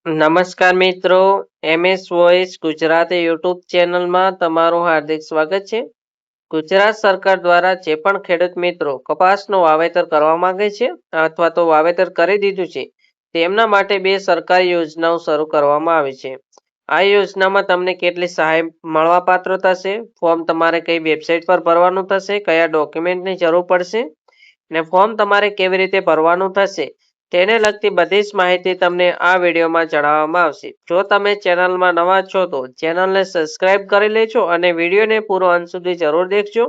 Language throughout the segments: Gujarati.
નમસ્કાર મિત્રો, MS વોઇસ ગુજરાતી યુટ્યુબ ચેનલમાં તમારું હાર્દિક સ્વાગત છે. ગુજરાત સરકાર દ્વારા જે પણ ખેડૂત મિત્રો કપાસનું વાવેતર કરવા માંગે છે અથવા તો વાવેતર કરી દીધું છે તેમના માટે બે સરકારી યોજનાઓ શરૂ કરવામાં આવી છે. આ યોજનામાં તમને કેટલી સહાય મળવાપાત્ર થશે, ફોર્મ તમારે કઈ વેબસાઇટ પર ભરવાનું થશે, કયા ડોક્યુમેન્ટની જરૂર પડશે ને ફોર્મ તમારે કેવી રીતે ભરવાનું થશે તેને લગતી બધી જ માહિતી તમને આ વિડીયોમાં જણાવવામાં આવશે. જો તમે ચેનલમાં નવા છો તો ચેનલને સબસ્ક્રાઇબ કરી લેજો અને વિડીયોને પૂરો અંત સુધી જરૂર દેખજો.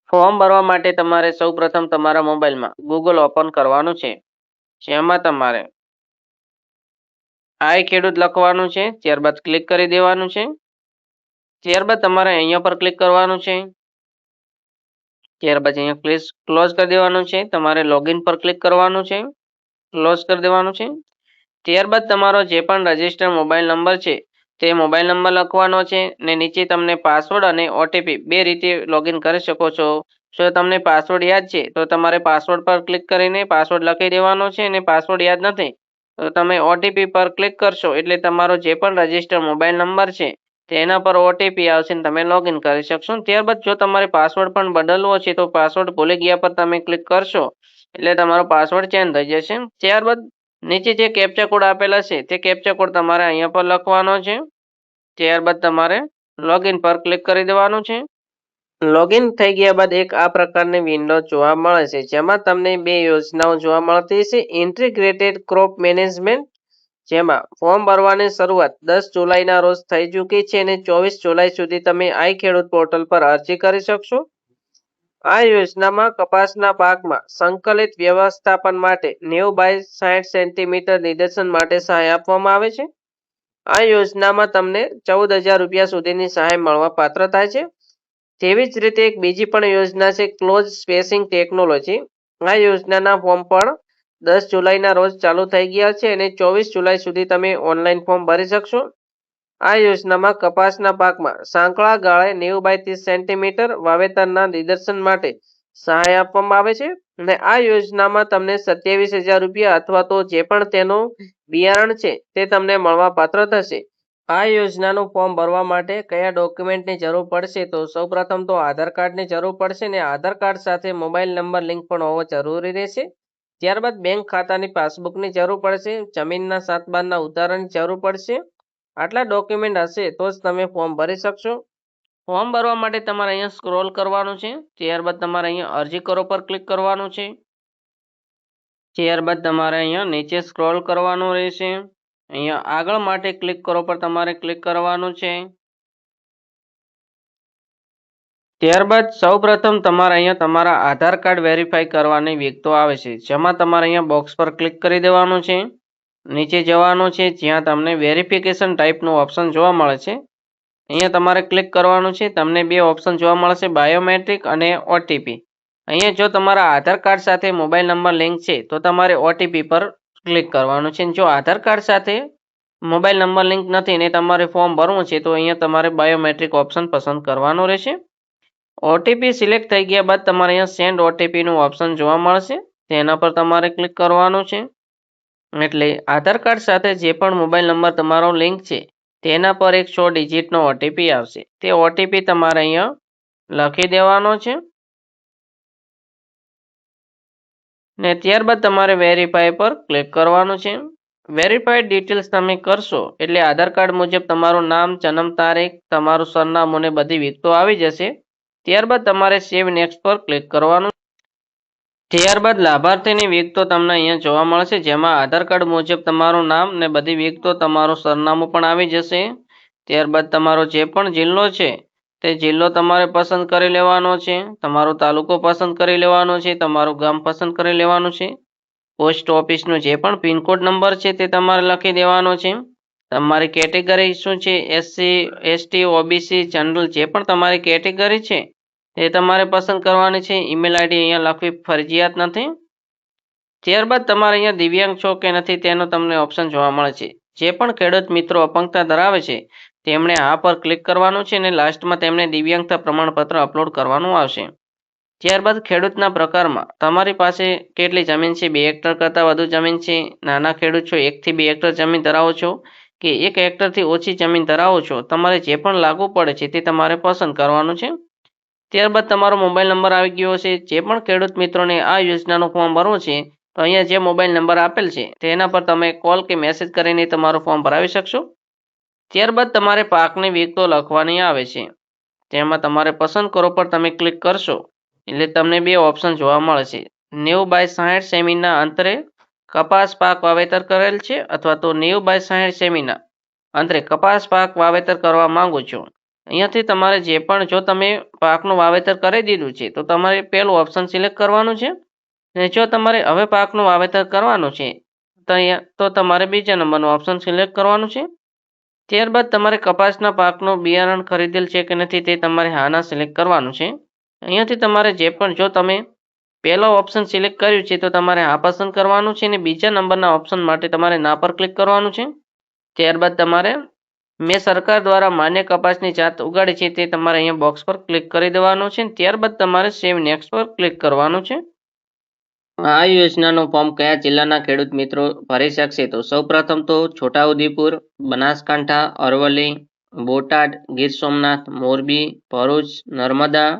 ફોર્મ ભરવા માટે તમારે સૌપ્રથમ તમારા મોબાઈલમાં ગૂગલ ઓપન કરવાનું છે. જેમાં તમારે આઈ ખેડૂત લખવાનું છે, ત્યારબાદ ક્લિક કરી દેવાનું છે. ત્યારબાદ તમારે અહીંયા પર ક્લિક કરવાનું છે. ત્યારબાદ અહીંયા ક્લોઝ કરી દેવાનું છે. તમારે લોગિન પર ક્લિક કરવાનું છે, ક્લોઝ કરી દેવાનું છે. ત્યારબાદ તમારો જે પણ રજિસ્ટર મોબાઈલ નંબર છે તે મોબાઈલ નંબર લખવાનો છે ને નીચે તમને પાસવર્ડ અને ઓટીપી બે રીતે લોગિન કરી શકો છો. જો તમને પાસવર્ડ યાદ છે તો તમારે પાસવર્ડ પર ક્લિક કરીને પાસવર્ડ લખી દેવાનો છે અને પાસવર્ડ યાદ નથી તો તમે ઓટીપી પર ક્લિક કરશો એટલે તમારો જે પણ રજિસ્ટર મોબાઈલ નંબર છે તેના પર ઓટીપી આવશે ને તમે લોગિન કરી શકશો. ત્યારબાદ જો તમારે પાસવર્ડ પણ બદલવો છે તો પાસવર્ડ ભૂલી ગયા પર તમે ક્લિક કરશો એટલે તમારો પાસવર્ડ ચેન્જ થઈ જશે. ત્યારબાદ નીચે જે કેપ્ચા કોડ આપેલા છે તે કેપ્ચા કોડ તમારે અહીંયા પર લખવાનો છે. ત્યારબાદ તમારે લોગિન પર ક્લિક કરી દેવાનું છે. લોગિન થઈ ગયા બાદ એક આ પ્રકારની વિન્ડો જોવા મળે છે જેમાં તમને બે યોજનાઓ જોવા મળતી છે. ઇન્ટિગ્રેટેડ ક્રોપ મેનેજમેન્ટ, જેમાં ફોર્મ ભરવાની શરૂઆત 10 જુલાઈના રોજ થઈ ચૂકી છે અને 24 જુલાઈ સુધી તમે આઈ ખેડૂત પોર્ટલ પર અરજી કરી શકશો. આ યોજનામાં કપાસના પાકમાં સંકલિત વ્યવસ્થાપન માટે 90 બાય 60 સેન્ટીમીટર નિદર્શન માટે સહાય આપવામાં આવે છે. આ યોજનામાં તમને 14,000 રૂપિયા સુધીની સહાય મળવા પાત્ર થાય છે. તેવી જ રીતે એક બીજી પણ યોજના છે ક્લોઝ સ્પેસિંગ ટેકનોલોજી. આ યોજનાના ફોર્મ પણ 10 જુલાઈના રોજ ચાલુ થઈ ગયા છે અને 24 જુલાઈ સુધી તમે ઓનલાઈન ફોર્મ ભરી શકશો. આ યોજનામાં કપાસના પાકમાં સાંકળા ગાળે 90 બાય 30 સેન્ટીમીટર વાવેતરના નિદર્શન માટે સહાય આપવામાં આવે છે અને આ યોજનામાં તમને 27,000 રૂપિયા અથવા તો જે પણ તેનું બિયારણ છે તે તમને મળવા પાત્ર થશે. આ યોજનાનું ફોર્મ ભરવા માટે કયા ડોક્યુમેન્ટની જરૂર પડશે તો સૌપ્રથમ તો આધાર કાર્ડની જરૂર પડશે ને આધાર કાર્ડ સાથે મોબાઈલ નંબર લિંક પણ હોવો જરૂરી રહેશે. ત્યારબાદ બેંક ખાતાની પાસબુકની જરૂર પડશે, જમીનના 7/12ના ઉતારાની જરૂર પડશે. આટલા ડોક્યુમેન્ટ હશે તો જ તમે ફોર્મ ભરી શકશો. ફોર્મ ભરવા માટે તમારે અહીંયા સ્ક્રોલ કરવાનું છે. ત્યારબાદ તમારે અહીંયા અરજી કરો પર ક્લિક કરવાનું છે. ત્યારબાદ તમારે અહીંયા નીચે સ્ક્રોલ કરવાનું રહેશે. અહીંયા આગળ માટે ક્લિક કરો પર તમારે ક્લિક કરવાનું છે. ત્યારબાદ સૌપ્રથમ તમારે અહીંયા તમારા આધાર કાર્ડ વેરીફાઈ કરવાની વિગતો આવે છે જેમાં તમારે અહીંયા બોક્સ પર ક્લિક કરી દેવાનું છે. નીચે જવાનું છે જ્યાં તમને વેરિફિકેશન ટાઈપનું ઓપ્શન જોવા મળે છે. અહીંયા તમારે ક્લિક કરવાનું છે. તમને બે ઓપ્શન જોવા મળશે, બાયોમેટ્રિક અને ઓટીપી. અહીંયા જો તમારા આધાર કાર્ડ સાથે મોબાઈલ નંબર લિંક છે તો તમારે ઓટીપી પર ક્લિક કરવાનું છે. જો આધાર કાર્ડ સાથે મોબાઈલ નંબર લિંક નથી ને તમારે ફોર્મ ભરવું છે તો અહીંયા તમારે બાયોમેટ્રિક ઓપ્શન પસંદ કરવાનો રહેશે. ઓટીપી સિલેક્ટ થઈ ગયા બાદ તમારે અહીંયા સેન્ડ ઓટીપીનું ઓપ્શન જોવા મળશે, તેના પર તમારે ક્લિક કરવાનું છે. એટલે આધાર કાર્ડ સાથે જે પણ મોબાઈલ નંબર તમારો લિંક છે તેના પર એક 6 ડિજિટનો ઓટીપી આવશે. તે ઓટીપી તમારે અહીંયા લખી દેવાનો છે ને ત્યારબાદ તમારે વેરીફાઈ પર ક્લિક કરવાનું છે. વેરીફાઈડ ડિટેલ્સ તમે કરશો એટલે આધાર કાર્ડ મુજબ તમારું નામ, જન્મ તારીખ, તમારું સરનામું ને બધી વિગતો આવી જશે. ત્યારબાદ તમારે સેવ નેક્સ્ટ પર ક્લિક કરવાનું. ત્યારબાદ લાભાર્થીની વિગતો તમને અહીંયા જોવા મળશે જેમાં આધાર કાર્ડ મુજબ તમારું નામ ને બધી વિગતો, તમારું સરનામું પણ આવી જશે. ત્યારબાદ તમારો જે પણ જિલ્લો છે તે જિલ્લો તમારે પસંદ કરી લેવાનો છે, તમારો તાલુકો પસંદ કરી લેવાનો છે, તમારું ગામ પસંદ કરી લેવાનું છે. પોસ્ટ ઓફિસનો જે પણ પિનકોડ નંબર છે તે તમારે લખી દેવાનો છે. તમારી કેટેગરી શું છે, SC, ST, OBC, જનરલ, જે પણ તમારી કેટેગરી છે તે તમારે પસંદ કરવાની છે. ઈમેલ આઈડી અહીંયા લખવી ફરજિયાત નથી. ત્યારબાદ તમારે અહીંયા દિવ્યાંગ છો કે નથી તેનો તમને ઓપ્શન જોવા મળે છે. જે પણ ખેડૂત મિત્રો અપંગતા ધરાવે છે તેમણે આ પર ક્લિક કરવાનું છે અને લાસ્ટમાં તેમને દિવ્યાંગતા પ્રમાણપત્ર અપલોડ કરવાનું આવશે. ત્યારબાદ ખેડૂતના પ્રકારમાં તમારી પાસે કેટલી જમીન છે, 2 હેક્ટર કરતાં વધુ જમીન છે, નાના ખેડૂત છો, 1 થી 2 હેક્ટર જમીન ધરાવો છો કે 1 હેક્ટરથી ઓછી જમીન ધરાવો છો, તમારે જે પણ લાગુ પડે છે તે તમારે પસંદ કરવાનું છે. ત્યારબાદ તમારો મોબાઈલ નંબર આવી ગયો છે. જે પણ ખેડૂત મિત્રોને આ યોજનાનું ફોર્મ ભરવું છે તો અહીંયા જે મોબાઈલ નંબર આપેલ છે તેના પર તમે કોલ કે મેસેજ કરીને તમારું ફોર્મ ભરાવી શકશો. ત્યારબાદ તમારે પાકની વિગતો લખવાની આવે છે. તેમાં તમારે પસંદ કરો પર તમે ક્લિક કરશો એટલે તમને 2 ઓપ્શન જોવા મળશે. 90 બાય 60 સેમીના અંતરે કપાસ પાક વાવેતર કરેલ છે અથવા તો 90 બાય 60 સેમીના અંતરે કપાસ પાક વાવેતર કરવા માંગો છો. અહીંયાથી તમારે જે પણ જો તમે પાકનું વાવેતર કરી દીધું છે તો તમારે પહેલું ઓપ્શન સિલેક્ટ કરવાનું છે અને જો તમારે હવે પાકનું વાવેતર કરવાનું છે તો તમારે બીજા નંબરનું ઓપ્શન સિલેક્ટ કરવાનું છે. ત્યારબાદ તમારે કપાસના પાકનું બિયારણ ખરીદેલ છે કે નથી તે તમારે હાના સિલેક્ટ કરવાનું છે. અહીંયાથી તમારે જે પણ જો તમે પહેલો ઓપ્શન સિલેક્ટ કર્યું છે તો તમારે હા પસંદ કરવાનું છે અને બીજા નંબરના ઓપ્શન માટે તમારે ના પર ક્લિક કરવાનું છે. ત્યારબાદ તમારે મેં સરકાર દ્વારા માન્ય કપાસની જાત ઉગાડી છે તે તમારે અહીંયા બોક્સ પર ક્લિક કરી દેવાનું છે. ત્યારબાદ તમારે સેવ નેક્સ્ટ પર ક્લિક કરવાનું છે. આ યોજનાનું ફોર્મ કયા જિલ્લાના ખેડૂત મિત્રો ભરી શકશે? તો સૌપ્રથમ તો છોટાઉદેપુર, બનાસકાંઠા, અરવલ્લી, બોટાદ, ગીર સોમનાથ, મોરબી, ભરૂચ, નર્મદા,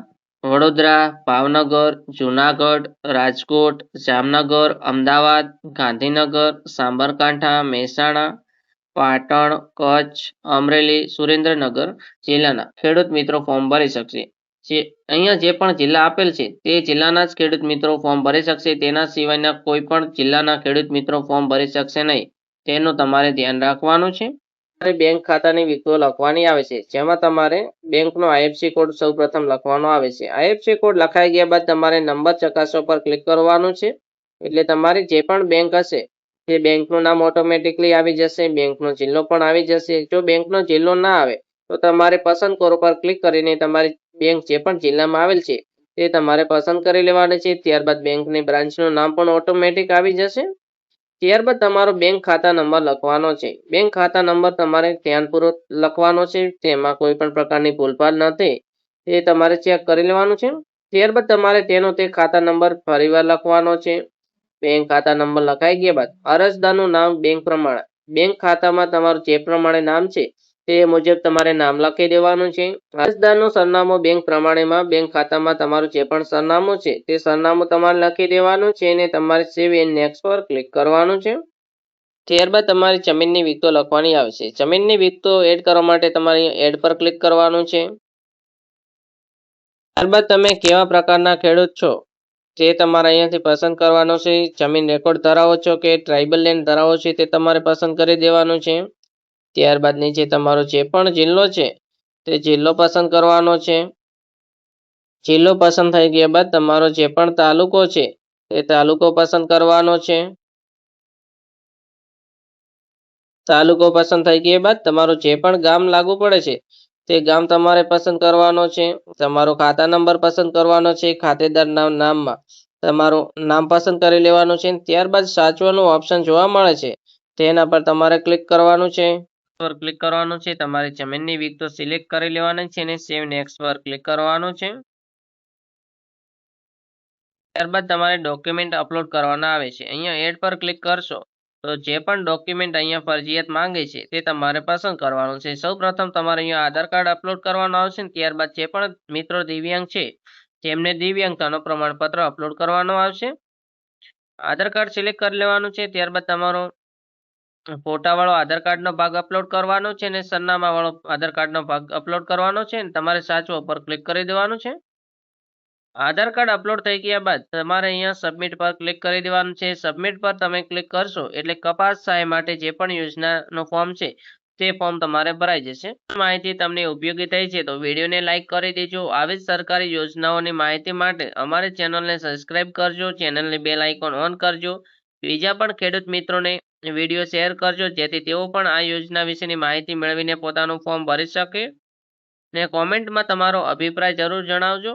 વડોદરા, ભાવનગર, જુનાગઢ, રાજકોટ, જામનગર, અમદાવાદ, ગાંધીનગર, સાબરકાંઠા, મહેસાણા, પાટણ, કચ્છ, અમરેલી, સુરેન્દ્રનગર જિલ્લાના ખેડૂત મિત્રો ફોર્મ ભરી શકશે. અહીંયા જે પણ જિલ્લા આપેલ છે તે જિલ્લાના જ ખેડૂત મિત્રો ફોર્મ ભરી શકશે. તેના સિવાયના કોઈ પણ જિલ્લાના ખેડૂત મિત્રો ફોર્મ ભરી શકશે નહીં. તેનું તમારે ધ્યાન રાખવાનું છે. તમારે બેંક ખાતાની વિગતો લખવાની આવે છે. જેમાં તમારે બેંકનો આઈએફસી કોડ સૌપ્રથમ લખવાનો આવે છે. આઈએફસી કોડ લખાઈ ગયા બાદ તમારે નંબર ચકાસવા પર ક્લિક કરવાનું છે. એટલે તમારી જે પણ બેંક હશે તે બેંકનું નામ ઓટોમેટિકલી આવી જશે, બેંકનો જિલ્લો પણ આવી જશે. જો બેંકનો જિલ્લો ના આવે તો તમારે પસંદ કરો પર ક્લિક કરીને તમારી બેંક જે પણ જિલ્લામાં આવેલ છે તે તમારે પસંદ કરી લેવાની છે. ત્યારબાદ બેંકની બ્રાન્ચનું નામ પણ ઓટોમેટિક આવી જશે. ત્યારબાદ તમારો બેંક ખાતા નંબર લખવાનો છે. બેંક ખાતા નંબર તમારે ધ્યાનપૂર્વક લખવાનો છે. તેમાં કોઈ પણ પ્રકારની ભૂલભાલ નથી એ તમારે ચેક કરી લેવાનું છે. ત્યારબાદ તમારે તેનો તે ખાતા નંબર ફરીવાર લખવાનો છે. બેંક ખાતા નંબર લખાઈ ગયા બાદ અરજદારનું નામ બેંક ખાતામાં તમારું જે પ્રમાણે નામ છે તે મુજબ તમારે નામ લખી દેવાનું છે. અરજદારનું સરનામું બેંક પ્રમાણેમાં બેંક ખાતામાં તમારું જે પણ સરનામું છે તે સરનામું તમારે લખી દેવાનું છે અને તમારે સેવ એન્ડ નેક્સ્ટ પર ક્લિક કરવાનું છે. ત્યારબાદ તમારી જમીનની વિગતો લખવાની આવે છે. જમીનની વિગતો એડ કરવા માટે તમારે એડ પર ક્લિક કરવાનું છે. ત્યારબાદ તમે કેવા પ્રકારના ખેડૂત છો તે તમારે અહીંયાથી પસંદ કરવાનો છે. જમીન રેકોર્ડ ધરાવો છો કે ટ્રાઇબલ લેન્ડ ધરાવો છો તે તમારે પસંદ કરી દેવાનું છે. ત્યારબાદ નીચે તમારો જે પણ જિલ્લો છે તે જિલ્લો પસંદ કરવાનો છે. જિલ્લો પસંદ થઈ ગયા બાદ તમારો જે પણ તાલુકો છે તે તાલુકો પસંદ કરવાનો છે. તાલુકો પસંદ થઈ ગયા બાદ તમારું જે પણ ગામ લાગુ પડે છે તે ગામ તમારે પસંદ કરવાનો છે. તમારો ખાતા નંબર પસંદ કરવાનો છે. ખાતેદારના નામમાં તમારું નામ પસંદ કરી લેવાનું છે. ત્યારબાદ સાચવાનું ઓપ્શન જોવા મળે છે તેના પર તમારે ક્લિક કરવાનું છે. પર ક્લિક કરવાનું છે. તમારી જમીનની વિગતો સિલેક્ટ કરી લેવાની છે અને સેવ નેક્સ્ટ પર ક્લિક કરવાનું છે. ત્યારબાદ તમારે ડોક્યુમેન્ટ અપલોડ કરવાના આવે છે. અહીંયા એડ પર ક્લિક કરશો તો જે પણ ડોક્યુમેન્ટ અહીંયા ફરજિયાત માંગે છે તે તમારે પસંદ કરવાનું છે. સૌપ્રથમ તમારે અહીંયા આધાર કાર્ડ અપલોડ કરવાનું આવશે. ત્યારબાદ જે પણ મિત્રો દિવ્યાંગ છે તેમને દિવ્યાંગતાનો પ્રમાણપત્ર અપલોડ કરવાનો આવશે. આધાર કાર્ડ સિલેક્ટ કરી લેવાનું છે. ત્યારબાદ તમારો ફોટાવાળો આધાર કાર્ડનો ભાગ અપલોડ કરવાનો છે અને સરનામાવાળો આધાર કાર્ડનો ભાગ અપલોડ કરવાનો છે. તમારે સાચવો પર ક્લિક કરી દેવાનું છે. આધાર કાર્ડ અપલોડ થઈ ગયા બાદ તમારે અહીંયા સબમિટ પર ક્લિક કરી દેવાનું છે. સબમિટ પર તમે ક્લિક કરશો એટલે કપાસ સહાય માટે જે પણ યોજનાનો ફોર્મ છે તે ફોર્મ તમારે ભરાઈ જશે. માહિતી તમને ઉપયોગી થઈ છે તો વિડીયોને લાઇક કરી દેજો. આવી જ સરકારી યોજનાઓની માહિતી માટે અમારી ચેનલને સબસ્ક્રાઇબ કરજો. ચેનલની બેલ આઇકોન ઓન કરજો. બીજા પણ ખેડૂત મિત્રોને વિડીયો શેર કરજો જેથી તેઓ પણ આ યોજના વિશેની માહિતી મેળવીને પોતાનું ફોર્મ ભરી શકે. ને કોમેન્ટમાં તમારો અભિપ્રાય જરૂર જણાવજો.